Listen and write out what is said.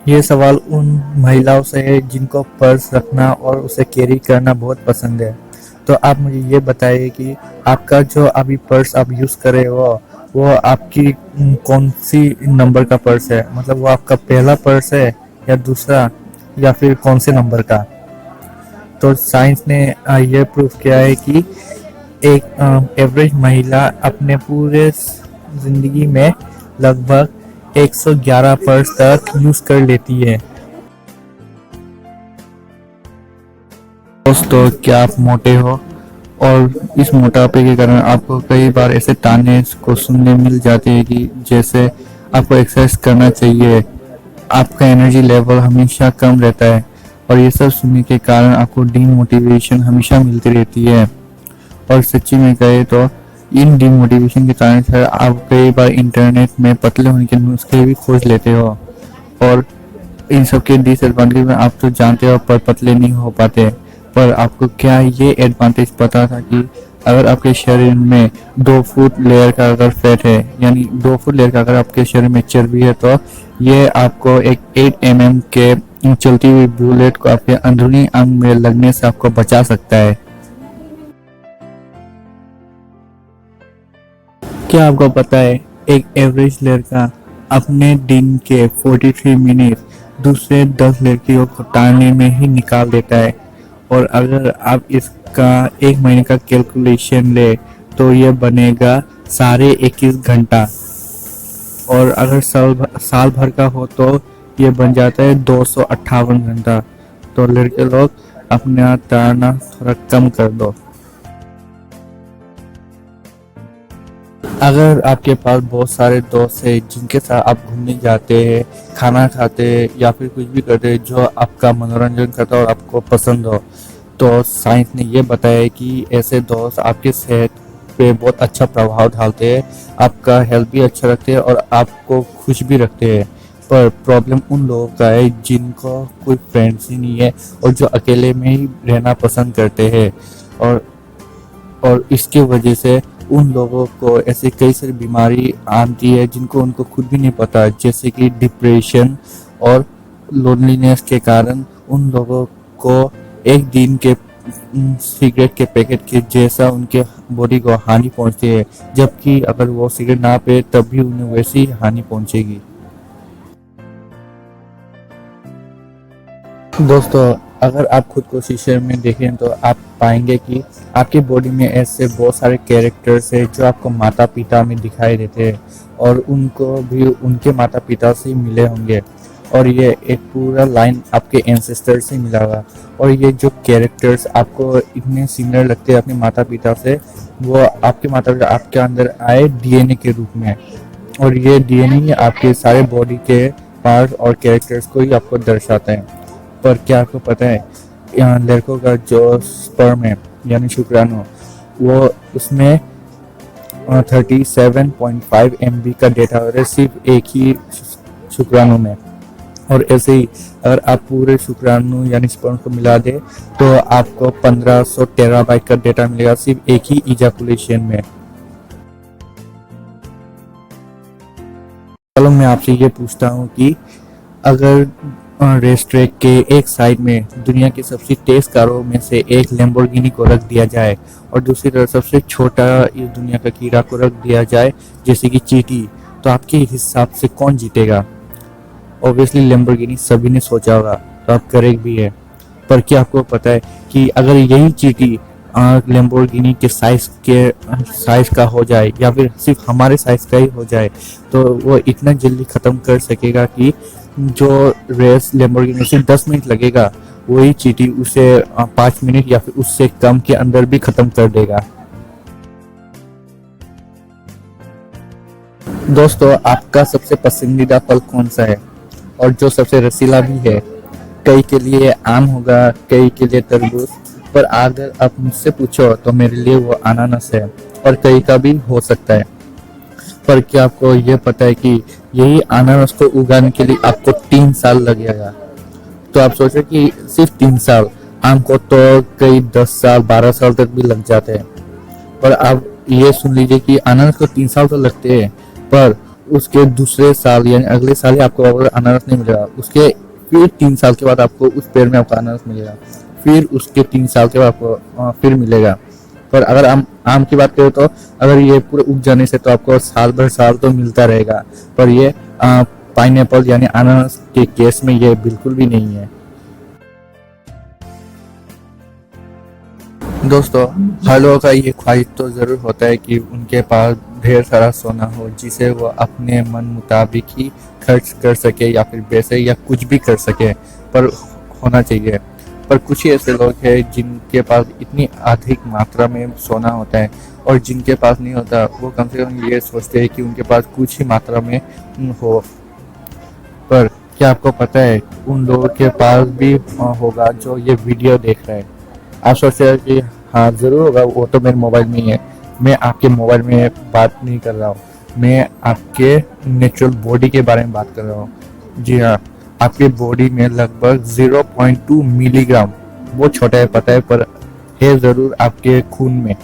ये सवाल उन महिलाओं से है जिनको पर्स रखना और उसे कैरी करना बहुत पसंद है। तो आप मुझे ये बताइए कि आपका जो अभी पर्स आप यूज़ कर रहे हो, वो आपकी कौन सी नंबर का पर्स है? मतलब वो आपका पहला पर्स है या दूसरा, या फिर कौन से नंबर का? तो साइंस ने ये प्रूव किया है कि एक एवरेज महिला अपने पूरे जिंदगी में लगभग 111 पर्स तक यूज कर लेती है। दोस्तों, क्या आप मोटे हो? और इस मोटापे के कारण आपको कई बार ऐसे ताने को सुनने मिल जाते हैं कि जैसे आपको एक्सरसाइज करना चाहिए, आपका एनर्जी लेवल हमेशा कम रहता है, और ये सब सुनने के कारण आपको डीमोटिवेशन हमेशा मिलती रहती है। और सच्ची में कहे तो इन डिमोटिवेशन के कारण सर आप कई बार इंटरनेट में पतले होने के नुस्खे भी खोज लेते हो, और इन सब के डिसएडवांटेज में आप तो जानते हो पर पतले नहीं हो पाते। पर आपको क्या ये एडवांटेज पता था कि अगर आपके शरीर में 2 फुट लेयर का अगर फैट है, यानी 2 फुट लेयर का अगर आपके शरीर में चर्बी है, तो ये आपको एक 8 mm के चलती हुई बुलेट को आपके अंदरूनी अंग में लगने से आपको बचा सकता है। क्या आपको पता है एक एवरेज लड़का अपने दिन के 43 मिनट दूसरे 10 लड़कियों को ताड़ने में ही निकाल देता है? और अगर आप इसका 1 महीने का कैलकुलेशन ले तो ये बनेगा 21.5 घंटा, और अगर साल भर का हो तो ये बन जाता है 258 घंटा। तो लड़के लोग अपना ताड़ना थोड़ा कम कर दो। अगर आपके पास बहुत सारे दोस्त हैं जिनके साथ आप घूमने जाते हैं, खाना खाते हैं या फिर कुछ भी करते हैं जो आपका मनोरंजन करता है और आपको पसंद हो, तो साइंस ने ये बताया है कि ऐसे दोस्त आपके सेहत पे बहुत अच्छा प्रभाव डालते हैं, आपका हेल्थ भी अच्छा रखते हैं और आपको खुश भी रखते हैं। पर प्रॉब्लम उन लोगों का है जिनको कोई फ्रेंड्स ही नहीं है और जो अकेले में ही रहना पसंद करते हैं, और इसके वजह से उन लोगों को ऐसे कई सारी बीमारी आती है जिनको उनको खुद भी नहीं पता, जैसे कि डिप्रेशन और लोनलीनेस के कारण उन लोगों को एक दिन के सिगरेट के पैकेट के जैसा उनके बॉडी को हानि पहुंचती है, जबकि अगर वो सिगरेट ना पे तब भी उन्हें वैसी हानि पहुंचेगी। दोस्तों, अगर आप खुद को शीशे में देखें तो आप पाएंगे कि आपकी बॉडी में ऐसे बहुत सारे कैरेक्टर्स हैं जो आपको माता पिता में दिखाई देते हैं, और उनको भी उनके माता पिता से ही मिले होंगे, और ये एक पूरा लाइन आपके एंसेस्टर से मिला हुआ। और ये जो कैरेक्टर्स आपको इतने सिमिलर लगते हैं अपने माता पिता से, वो आपके माता पिता आपके अंदर आए डीएनए के रूप में, और ये डीएनए आपके सारे बॉडी के पार्ट और कैरेक्टर्स को ही आपको दर्शाते हैं। पर क्या आपको पता है लड़कों का जो स्पर्म है यानी शुक्राणु, वो उसमें 37.5 MB का डेटा होता है सिर्फ एक ही शुक्राणु में। और ऐसे ही अगर आप पूरे शुक्राणु यानी स्पर्म को मिला दे तो आपको 1500 टेराबाइट का डेटा मिलेगा सिर्फ एक ही इजाकुलेशन में। चलो मैं आपसे ये पूछता हूँ कि अगर रेस ट्रैक के एक साइड में दुनिया की सबसे तेज कारों में से एक लैम्बोर्गिनी को रख दिया जाए और दूसरी तरफ सबसे छोटा इस दुनिया का कीड़ा को रख दिया जाए जैसे कि चींटी, तो आपके हिसाब से कौन जीतेगा? ऑब्वियसली लैम्बोर्गिनी, सभी ने सोचा होगा, तो आप करेक्ट भी है। पर क्या आपको पता है कि अगर यही चींटी लैम्बोर्गिनी के साइज का हो जाए या फिर सिर्फ हमारे साइज का ही हो जाए, तो वो इतना जल्दी खत्म कर सकेगा कि जो रेस लैम्बोर्गिनी से 10 मिनट लगेगा वही चींटी उसे 5 मिनट या फिर उससे कम के अंदर भी खत्म कर देगा। दोस्तों, आपका सबसे पसंदीदा फल कौन सा है और जो सबसे रसीला भी है? कई के लिए आम होगा, कई के लिए तरबूज, पर अगर आप मुझसे पूछो तो मेरे लिए वो अनानास है, और कई का भी हो सकता है। पर क्या आपको ये पता है कि यही अनानास को उगाने के लिए आपको 3 साल लगेगा? तो आप सोचो कि सिर्फ 3 साल, आम को तो कई 10 साल 12 साल तक भी लग जाते हैं। पर आप ये सुन लीजिए कि अनानास को 3 साल तो लगते हैं, पर उसके दूसरे साल यानी अगले साल ही आपको अनारस नहीं मिलेगा, उसके फिर 3 साल के बाद आपको उस पेड़ में आपको अनारस मिलेगा, फिर उसके 3 साल के बाद आपको फिर मिलेगा। पर अगर आम की बात करें तो अगर ये पूरे उग जाने से तो आपको साल भर साल तो मिलता रहेगा, पर ये पाइनएप्पल यानी अनानास के केस में ये बिल्कुल भी नहीं है। दोस्तों, हर लोगों का ये ख्वाहिश तो ज़रूर होता है कि उनके पास ढेर सारा सोना हो जिसे वो अपने मन मुताबिक ही खर्च कर सके या फिर बेचे या कुछ भी कर सके, पर होना चाहिए। पर कुछ ही ऐसे लोग हैं जिनके पास इतनी अधिक मात्रा में सोना होता है और जिनके पास नहीं होता, वो कम से कम ये सोचते हैं कि उनके पास कुछ ही मात्रा में हो। पर क्या आपको पता है उन लोगों के पास भी होगा जो ये वीडियो देख रहे हैं। आप सोच रहे हैं कि हाँ ज़रूर होगा, वो तो मेरे मोबाइल में ही है। मैं आपके मोबाइल में बात नहीं कर रहा हूँ, मैं आपके नेचुरल बॉडी के बारे में बात कर रहा हूँ। जी हाँ, आपके बॉडी में लगभग 0.2 मिलीग्राम, वो छोटा है पता है, पर है ज़रूर आपके खून में।